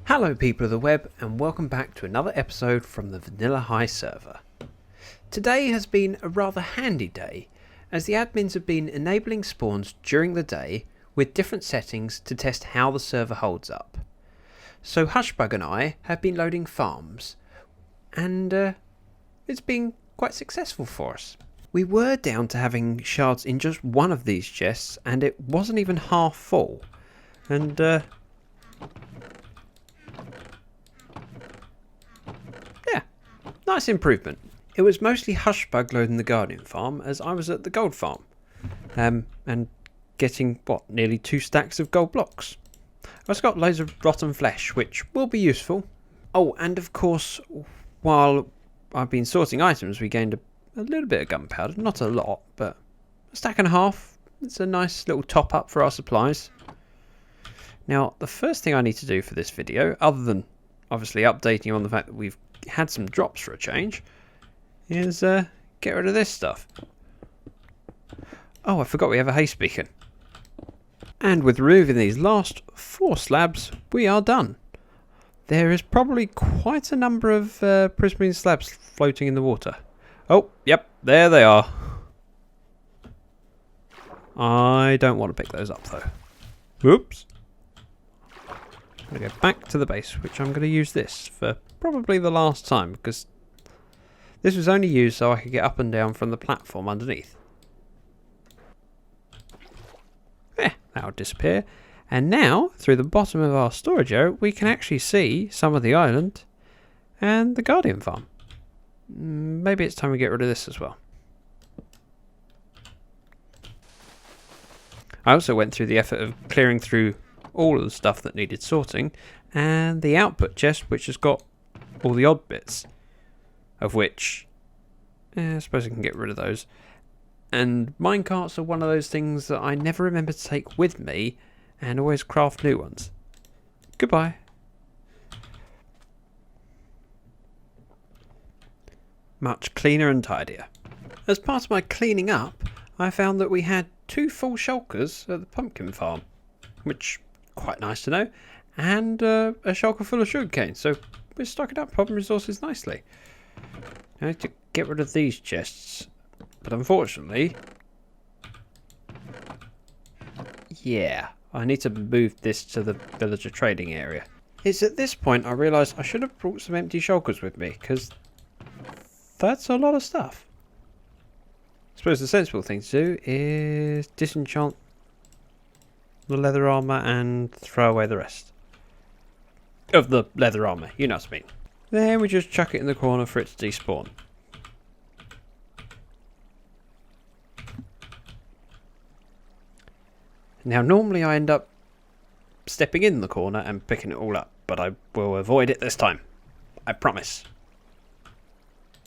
Hello people of the web, and welcome back to another episode from the Vanilla High server. Today has been a rather handy day, as the admins have been enabling spawns during the day with different settings to test how the server holds up. So Hushbug and I have been loading farms, and it's been quite successful for us. We were down to having shards in just one of these chests, and it wasn't even half full. And nice improvement. It was mostly Hushbug loading the Guardian farm, as I was at the gold farm. And getting, nearly 2 stacks of gold blocks. I've also got loads of rotten flesh, which will be useful. Oh, and of course, while I've been sorting items, we gained a little bit of gunpowder. Not a lot, but a stack and a half. It's a nice little top up for our supplies. Now, the first thing I need to do for this video, other than obviously updating you on the fact that we've had some drops for a change, is get rid of this stuff. Oh, I forgot we have a haste beacon. And with removing these last 4 slabs, we are done. There is probably quite a number of prismarine slabs floating in the water. Oh, yep, there they are. I don't want to pick those up though. Whoops. I'm going to go back to the base, which I'm going to use this for probably the last time, because this was only used so I could get up and down from the platform underneath. That'll disappear. And now, through the bottom of our storage area, we can actually see some of the island and the Guardian farm. Maybe it's time we get rid of this as well. I also went through the effort of clearing through all of the stuff that needed sorting, and the output chest, which has got all the odd bits, of which I suppose I can get rid of those. And minecarts are one of those things that I never remember to take with me, and always craft new ones. Goodbye. Much cleaner and tidier. As part of my cleaning up, I found that we had 2 full shulkers at the pumpkin farm, which quite nice to know, and a shulker full of sugarcane, so we're stocking up problem resources nicely. I need to get rid of these chests, but unfortunately, I need to move this to the villager trading area. It's at this point I realise I should have brought some empty shulkers with me, because that's a lot of stuff. I suppose the sensible thing to do is disenchant the leather armour and throw away the rest of the leather armour, you know what I mean. Then we just chuck it in the corner for it to despawn. Now normally I end up stepping in the corner and picking it all up, but I will avoid it this time. I promise.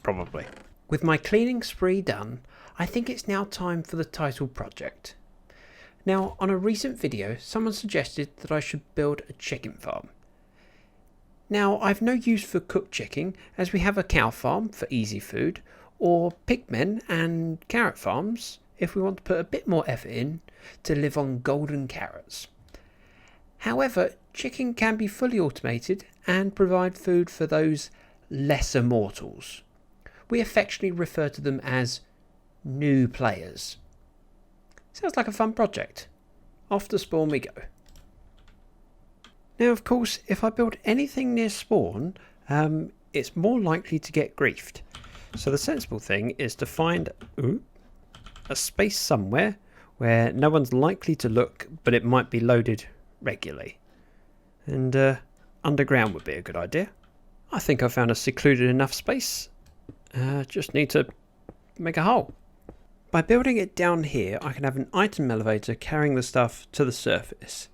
Probably. With my cleaning spree done, I think it's now time for the title project. Now, on a recent video, someone suggested that I should build a chicken farm. Now, I've no use for cooked chicken, as we have a cow farm for easy food, or pigmen and carrot farms if we want to put a bit more effort in to live on golden carrots. However, chicken can be fully automated and provide food for those lesser mortals. We affectionately refer to them as new players. Sounds like a fun project. Off to spawn we go. Now, of course, if I build anything near spawn, it's more likely to get griefed. So the sensible thing is to find a space somewhere where no one's likely to look, but it might be loaded regularly. And underground would be a good idea. I think I found a secluded enough space. Just need to make a hole. By building it down here, I can have an item elevator carrying the stuff to the surface.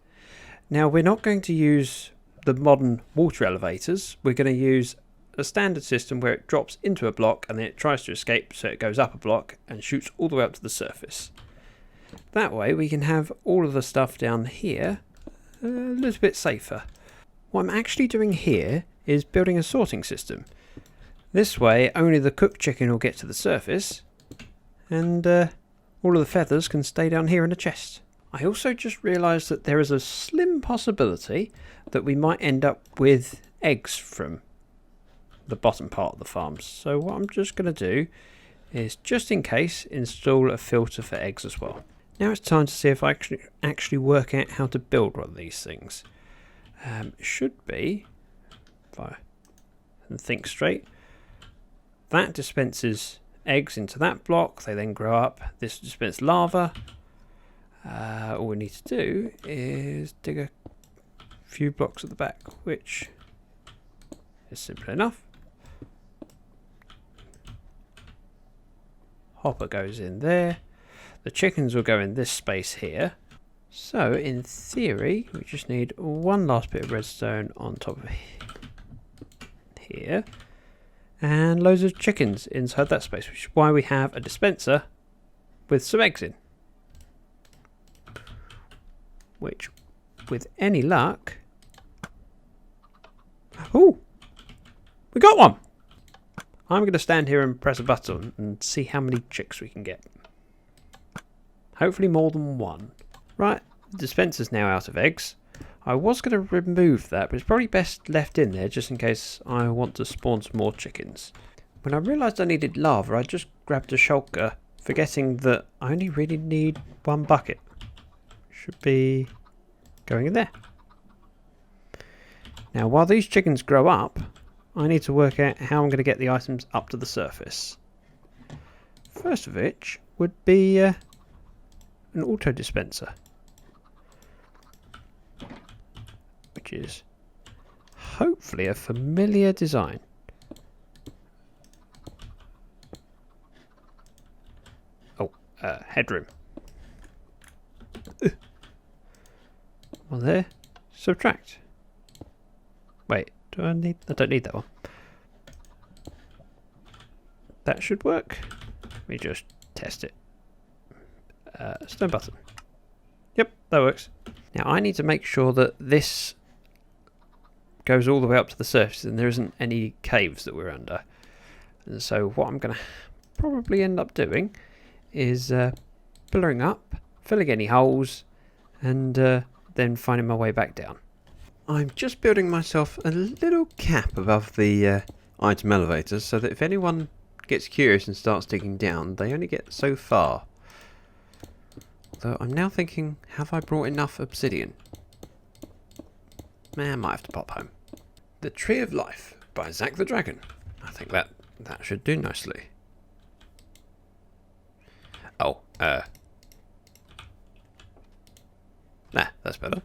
Now, we're not going to use the modern water elevators. We're going to use a standard system where it drops into a block and then it tries to escape, so it goes up a block and shoots all the way up to the surface. That way we can have all of the stuff down here a little bit safer. What I'm actually doing here is building a sorting system. This way only the cooked chicken will get to the surface, and all of the feathers can stay down here in the chest. I also just realised that there is a slim possibility that we might end up with eggs from the bottom part of the farm. So what I'm just going to do is, just in case, install a filter for eggs as well. Now it's time to see if I can actually work out how to build one of these things. It should be, if I can think straight, that dispenses eggs into that block. They then grow up. This dispenses lava. All we need to do is dig a few blocks at the back, which is simple enough. Hopper goes in there. The chickens will go in this space here. So in theory, we just need one last bit of redstone on top of here, and loads of chickens inside that space, which is why we have a dispenser with some eggs in. Which, with any luck... Oh! We got one! I'm going to stand here and press a button and see how many chicks we can get. Hopefully more than one. Right, the dispenser's now out of eggs. I was going to remove that, but it's probably best left in there just in case I want to spawn some more chickens. When I realised I needed lava, I just grabbed a shulker, forgetting that I only really need one bucket. Should be going in there. Now, while these chickens grow up, I need to work out how I'm going to get the items up to the surface. First of which would be an auto dispenser, which is hopefully a familiar design. Oh, headroom. One there. Subtract. Wait, do I need... I don't need that one. That should work. Let me just test it. Stone button. Yep, that works. Now I need to make sure that this goes all the way up to the surface and there isn't any caves that we're under. And so what I'm going to probably end up doing is pillaring up, filling any holes, and then finding my way back down. I'm just building myself a little cap above the item elevators so that if anyone gets curious and starts digging down, they only get so far. Though I'm now thinking, have I brought enough obsidian? I might have to pop home. The Tree of Life by ZactheDragon. I think that should do nicely. Oh, nah, that's better.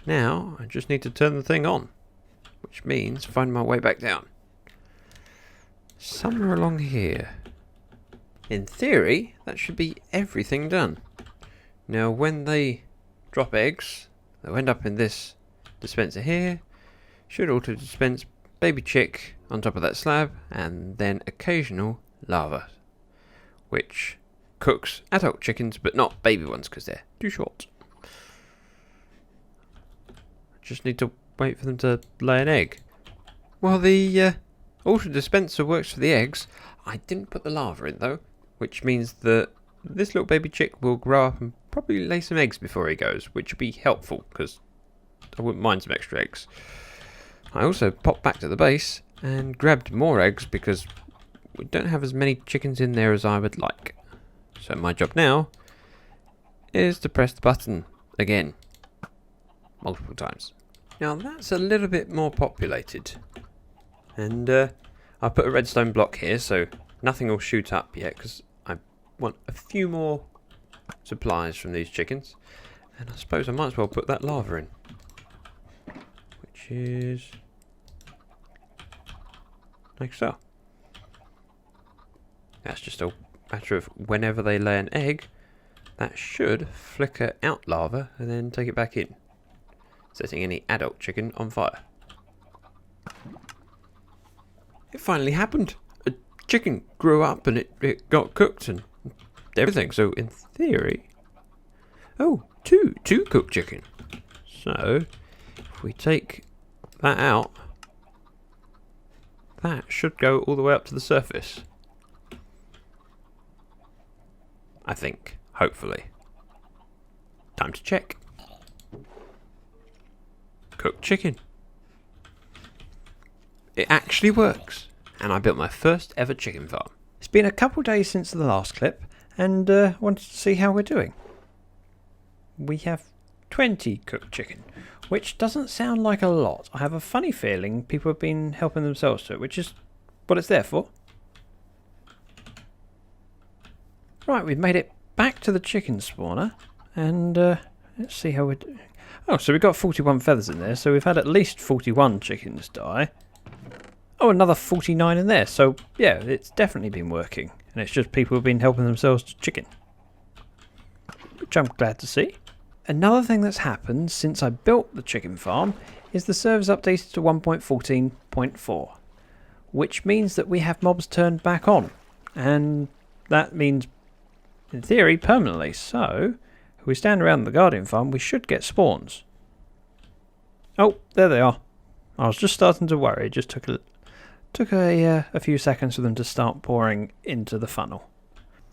Now, I just need to turn the thing on, which means find my way back down. Somewhere along here. In theory, that should be everything done. Now, when they drop eggs, they'll end up in this dispenser here. Should auto dispense baby chick on top of that slab, and then occasional lava, which cooks adult chickens, but not baby ones because they're too short. Just need to wait for them to lay an egg. While the auto dispenser works for the eggs, I didn't put the lava in though, which means that this little baby chick will grow up and probably lay some eggs before he goes, which would be helpful because I wouldn't mind some extra eggs. I also popped back to the base and grabbed more eggs because we don't have as many chickens in there as I would like. So my job now is to press the button again. Multiple times. Now that's a little bit more populated. And I put a redstone block here so nothing will shoot up yet because I want a few more supplies from these chickens. And I suppose I might as well put that lava in. Which is like so. That's just a matter of whenever they lay an egg, that should flicker out lava and then take it back in, setting any adult chicken on fire. It finally happened. A chicken grew up and it got cooked and everything. So in theory, oh, two cooked chicken. So if we take that out, that should go all the way up to the surface. I think, hopefully. Time to check. Cooked chicken. It actually works, and I built my first ever chicken farm. It's been a couple days since the last clip, and wanted to see how we're doing. We have 20 cooked chicken, which doesn't sound like a lot. I have a funny feeling people have been helping themselves to it, which is what it's there for. Right, we've made it back to the chicken spawner, and let's see how we're doing. Oh, so we've got 41 feathers in there, so we've had at least 41 chickens die. Oh, another 49 in there, so yeah, it's definitely been working. And it's just people who've been helping themselves to chicken, which I'm glad to see. Another thing that's happened since I built the chicken farm is the server's updated to 1.14.4, which means that we have mobs turned back on, and that means, in theory, permanently. So, if we stand around the Guardian farm, we should get spawns. Oh, there they are. I was just starting to worry. It just took a few seconds for them to start pouring into the funnel.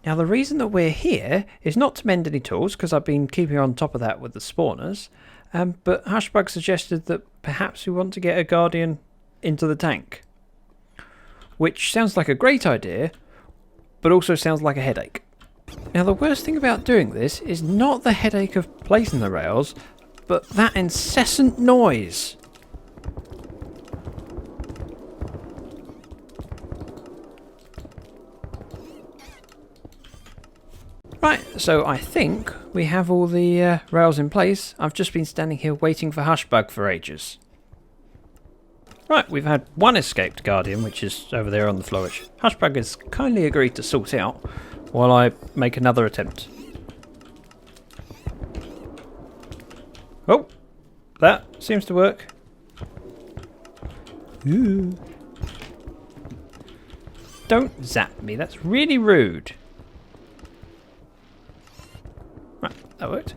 Now, the reason that we're here is not to mend any tools, because I've been keeping on top of that with the spawners, but Hushbug suggested that perhaps we want to get a Guardian into the tank, which sounds like a great idea, but also sounds like a headache. Now, the worst thing about doing this is not the headache of placing the rails, but that incessant noise. Right, so I think we have all the rails in place. I've just been standing here waiting for Hushbug for ages. Right, we've had one escaped Guardian, which is over there on the floor, which Hushbug has kindly agreed to sort out while I make another attempt. Oh, that seems to work. Ooh. Don't zap me, that's really rude. Right, that worked.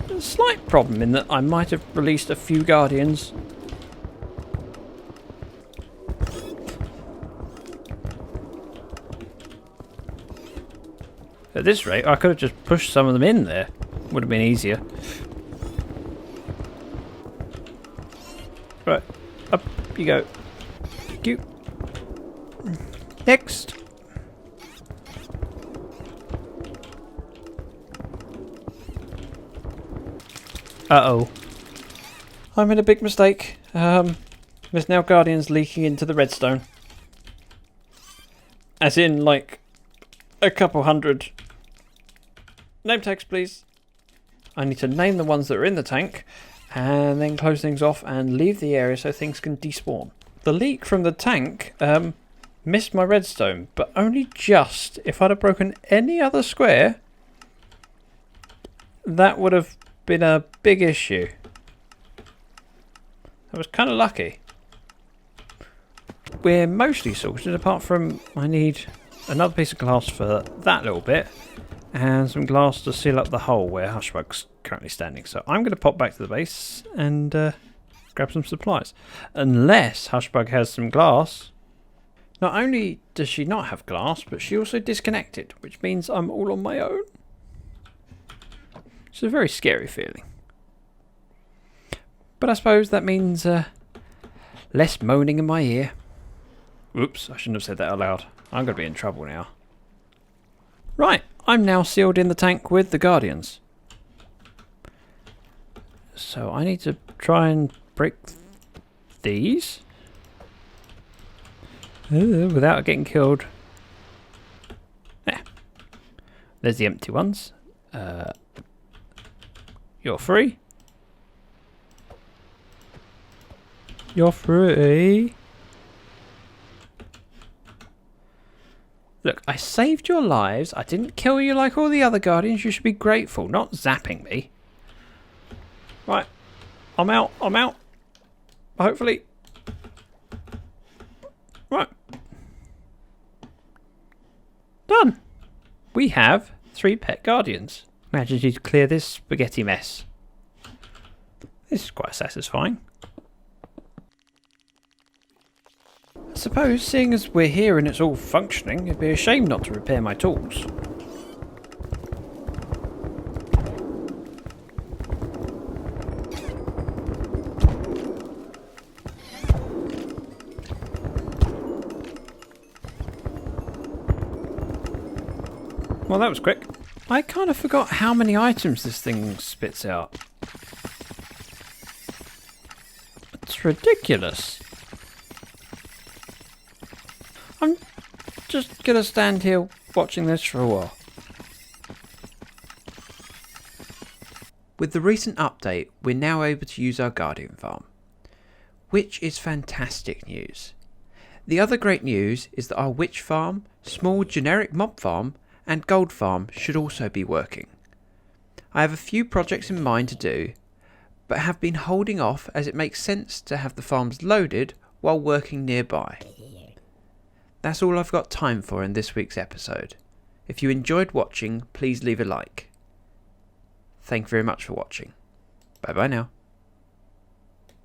There's a slight problem in that I might have released a few Guardians. At this rate, I could have just pushed some of them in there. Would have been easier. Right, up you go. Thank you. Next. Uh-oh. I made a big mistake. There's now Guardians leaking into the redstone. As in, like, a couple hundred. Name tags, please. I need to name the ones that are in the tank, and then close things off and leave the area so things can despawn. The leak from the tank missed my redstone, but only just. If I'd have broken any other square, that would have been a big issue. I was kind of lucky. We're mostly sorted, apart from I need another piece of glass for that little bit, and some glass to seal up the hole where Hushbug's currently standing. So I'm going to pop back to the base and grab some supplies. Unless Hushbug has some glass. Not only does she not have glass, but she also disconnected, which means I'm all on my own. It's a very scary feeling. But I suppose that means less moaning in my ear. Oops, I shouldn't have said that out loud. I'm going to be in trouble now. Right, I'm now sealed in the tank with the Guardians. So I need to try and break these without getting killed. There. There's the empty ones. You're free. You're free. Look, I saved your lives. I didn't kill you like all the other Guardians. You should be grateful, not zapping me. Right. I'm out. I'm out. Hopefully. Right. Done. We have 3 pet Guardians. Imagine you to clear this spaghetti mess. This is quite satisfying. I suppose, seeing as we're here and it's all functioning, it'd be a shame not to repair my tools. Well, that was quick. I kind of forgot how many items this thing spits out. It's ridiculous. I'm just gonna stand here watching this for a while. With the recent update, we're now able to use our Guardian farm, which is fantastic news. The other great news is that our witch farm, small generic mob farm, and gold farm should also be working. I have a few projects in mind to do, but have been holding off as it makes sense to have the farms loaded while working nearby. That's all I've got time for in this week's episode. If you enjoyed watching, please leave a like. Thank you very much for watching. Bye bye now.